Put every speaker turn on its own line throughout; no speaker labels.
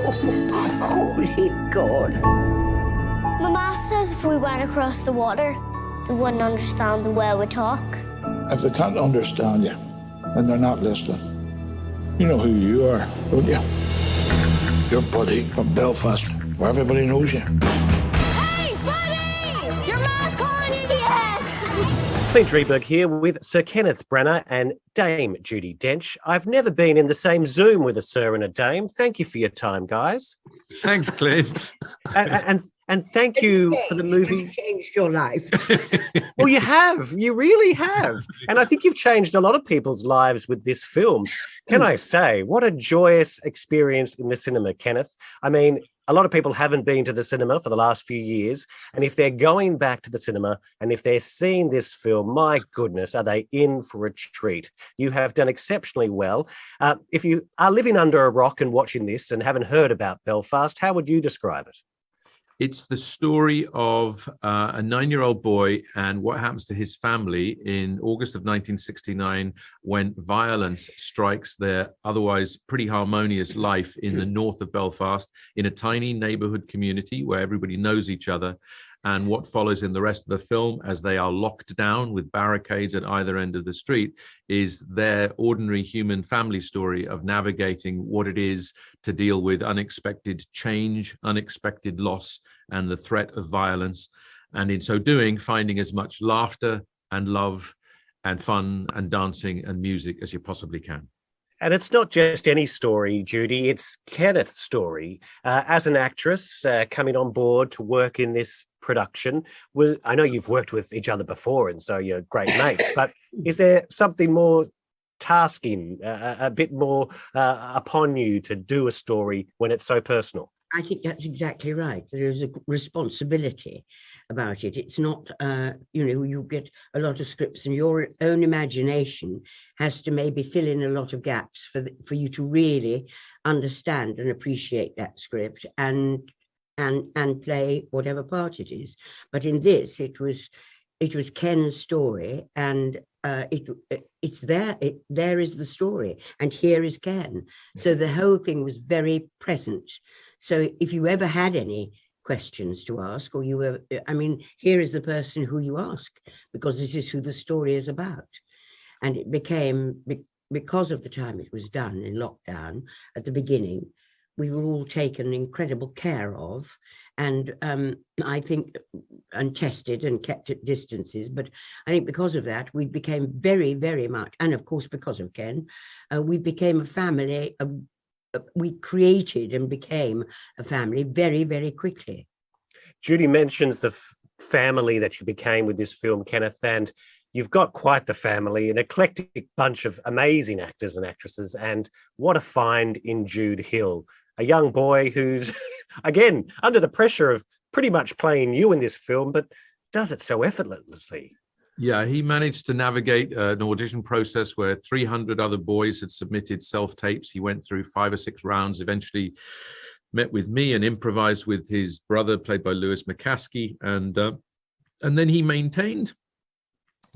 Holy God.
My ma says if we went across the water, they wouldn't understand the way we talk.
If they can't understand you, then they're not listening. You know who you are, don't you? Your buddy from Belfast, where everybody knows you.
Hey, buddy! Your ma's calling you! Yes!
Clint Drieberg here with Sir Kenneth Branagh and Dame Judi Dench. I've never been in the same Zoom with a sir and a dame. Thank you for your time, guys.
Thanks, Clint.
And thank you for the movie.
It's changed your life.
Well, you have. You really have. And I think you've changed a lot of people's lives with this film. Can I say, what a joyous experience in the cinema, Kenneth. I mean, a lot of people haven't been to the cinema for the last few years. And if they're going back to the cinema and if they're seeing this film, my goodness, are they in for a treat? You have done exceptionally well. If you are living under a rock and watching this and haven't heard about Belfast, how would you describe it?
It's the story of a 9-year-old boy and what happens to his family in August of 1969 when violence strikes their otherwise pretty harmonious life in the north of Belfast, in a tiny neighborhood community where everybody knows each other. And what follows in the rest of the film, as they are locked down with barricades at either end of the street, is their ordinary human family story of navigating what it is to deal with unexpected change, unexpected loss, and the threat of violence. And in so doing, finding as much laughter and love and fun and dancing and music as you possibly can.
And it's not just any story, Judi, it's Kenneth's story. As an actress coming on board to work in this production, I know you've worked with each other before and so you're great mates, but is there something more tasking, a bit more upon you to do a story when it's so personal?
I think that's exactly right. There's a responsibility about it. It's not, you get a lot of scripts and your own imagination has to maybe fill in a lot of gaps for you to really understand and appreciate that script and play whatever part it is. But in this, it was Ken's story, and it's there. There is the story, and here is Ken. So the whole thing was very present. So if you ever had any questions to ask, or here is the person who you ask, because this is who the story is about. And it became, because of the time it was done in lockdown at the beginning, we were all taken incredible care of, and I think, and tested and kept at distances. But I think because of that, we became very, very much, and of course, because of Ken, we became a family. We created and became a family very, very quickly.
Judi mentions the family that you became with this film, Kenneth, and you've got quite the family, an eclectic bunch of amazing actors and actresses. And what a find in Jude Hill, a young boy who's, again, under the pressure of pretty much playing you in this film, but does it so effortlessly.
Yeah, he managed to navigate an audition process where 300 other boys had submitted self-tapes. He went through 5 or 6 rounds, eventually met with me and improvised with his brother, played by Lewis McCaskey. And then he maintained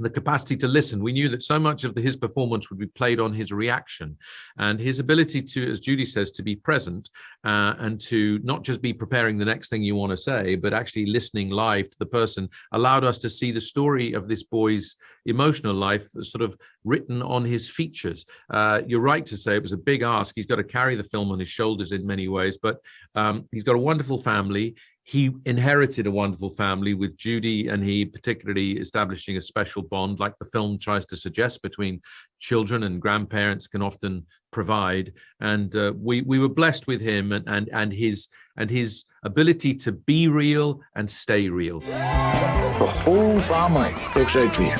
the capacity to listen. We knew that so much of his performance would be played on his reaction, and his ability to, as Judi says, to be present and to not just be preparing the next thing you want to say, but actually listening live to the person, allowed us to see the story of this boy's emotional life sort of written on his features. You're right to say it was a big ask. He's got to carry the film on his shoulders in many ways, but he's got a wonderful family. He inherited a wonderful family with Judi, and he particularly establishing a special bond, like the film tries to suggest, between children and grandparents can often provide. And we were blessed with him and his ability to be real and stay real.
The whole family looks out for you.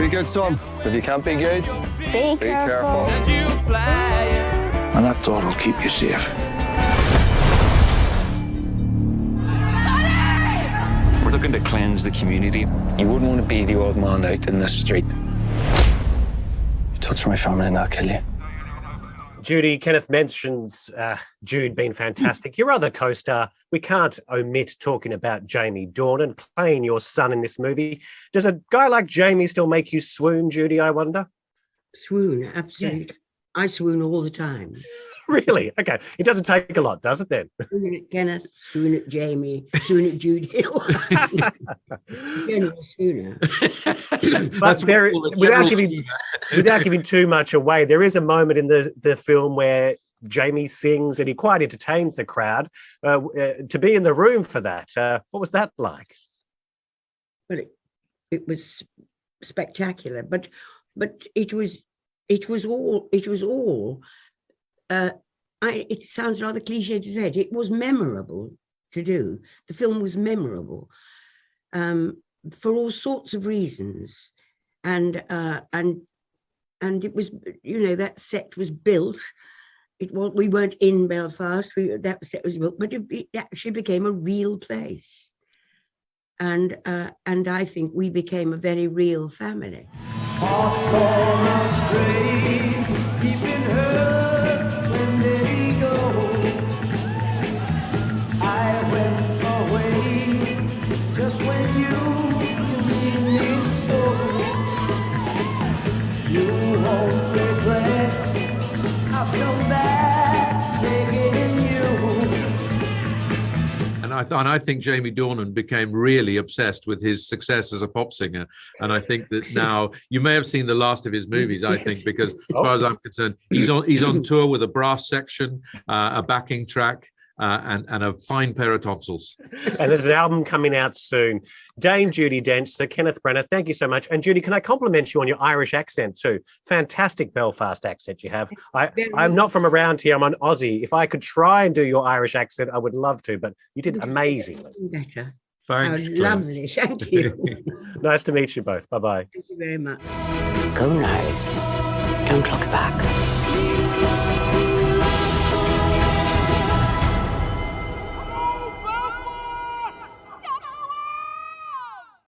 Be good, son. If you can't be good,
Be careful.
And that thought will keep you safe.
We're looking to cleanse the community. You wouldn't want to be the old man out in the street.
you touch my family and I'll kill you.
Judi, Kenneth mentions Jude being fantastic. Your other co-star, we can't omit talking about Jamie Dornan playing your son in this movie. Does a guy like Jamie still make you swoon, Judi, I wonder?
Swoon, absolutely. I swoon all the time.
Really? Okay. It doesn't take a lot, does it then?
Swoon at Kenneth, swoon at Jamie, swoon at Jude Hill. General swooner.
But there, without giving too much away, there is a moment in the film where Jamie sings and he quite entertains the crowd. To be in the room for that, what was that like?
Well, it was spectacular, but it was all. It sounds rather cliche to say it. It was memorable to do. The film was memorable for all sorts of reasons, and it was, that set was built. We weren't in Belfast. That set was built, but it actually became a real place, and I think we became a very real family.
And I think Jamie Dornan became really obsessed with his success as a pop singer. And I think that now you may have seen the last of his movies, I think, because as far as I'm concerned, he's on tour with a brass section, a backing track, and a fine pair of tonsils.
And there's an album coming out soon. Dame Judi Dench, Sir Kenneth Branagh, thank you so much. And Judy, can I compliment you on your Irish accent too? Fantastic Belfast accent you have. I'm not from around here, I'm an Aussie. If I could try and do your Irish accent, I would love to, but you did amazingly.
Better.
Thanks,
Oh, lovely, thank you.
Nice to meet you both. Bye-bye.
Thank you very much.
Go now. Don't look back.